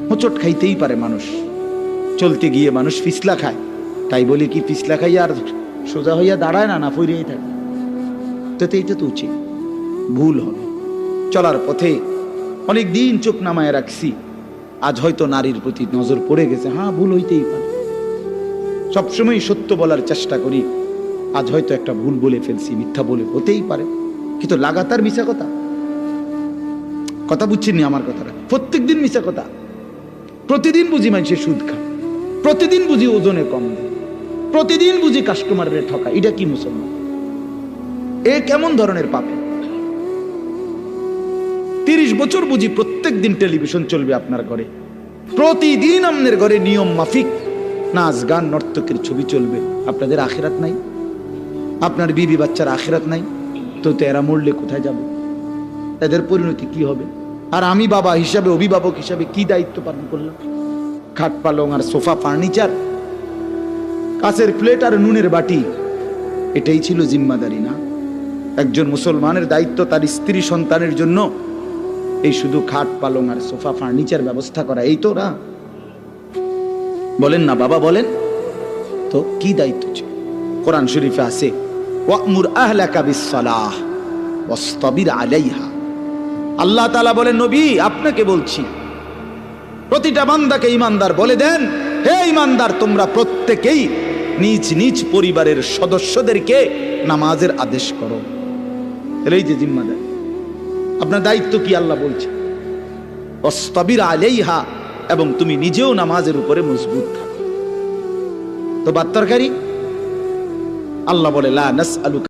হোঁচট খাইতেই পারে মানুষ, চলতে গিয়ে মানুষ পিছলা খায়, তাই বলি কি পিছলা খাইয়া আর সোজা হইয়া দাঁড়ায় না, না ফিরেই থাকে? তো এইটা তো উচিত, ভুল হবে। চলার পথে অনেক দিন চোখ নামায় রাখছি, আজ হয়তো নারীর প্রতি নজর পড়ে গেছে, হ্যাঁ ভুল হইতেই পারে। সবসময় সত্য বলার চেষ্টা করি, আজ হয়তো একটা ভুল বলে ফেলছি, মিথ্যা বলে, হতেই পারে। কিন্তু লাগাতার মিশা কথা, কথা বুঝছেননি আমার কথাটা? প্রত্যেক দিন মিশা কথা, প্রতিদিন বুঝি মানুষের সুদ খায়, প্রতিদিন বুঝি ওজনে কম দেয়, প্রতিদিন বুঝি কাস্টমারের ঠকা। এটা কি মুসলমান? এ কেমন ধরনের পাপে? 30 বছর বুঝি প্রত্যেক দিন টেলিভিশন চলবে আপনার ঘরে, প্রতিদিন আপনার ঘরে নিয়ম মাফিক নাচ গান নর্তকের ছবি চলবে। আপনাদের আখিরাত নাই? আপনার বিবি বাচ্চার আখিরাত নাই? তো এরা মরলে কোথায় যাবে? এদের পরিণতি কি হবে? আর আমি বাবা হিসাবে, অভিভাবক হিসাবে কি দায়িত্ব পালন করলাম? খাট পালং আর সোফা, ফার্নিচার, কাঁচের প্লেট আর নুনের বাটি, এটাই ছিল জিম্মাদারি না? একজন মুসলমানের দায়িত্ব তার স্ত্রী সন্তানের জন্য এই শুধু খাট পালং আর সোফা ফার্নিচার ব্যবস্থা করা, এই তো না? বলেন না বাবা, বলেন তো কি দায়িত্ব ছিল? কোরআন শরীফে আছে, ওয়া'মুর আহলাকা বিস-সালাহ ওয়াসতাবির আলাইহা। আল্লাহ তাআলা বলেন, নবী আপনাকে বলছি, প্রতিটা বান্দাকে ঈমানদার বলে দেন, হে ঈমানদার, তোমরা প্রত্যেকেই নিজ নিজ পরিবারের সদস্যদেরকে নামাজের আদেশ করো। এই যে জিম্মাদারি, আপনার দায়িত্ব কি আল্লাহ বলছে, ওয়াসতাবির আলাইহা, এবং তুমি নিজেও নামাজের উপরে মজবুত থাকো। তো বাদ তরকারি? আল্লাহ বলে, লা নাসআলুকা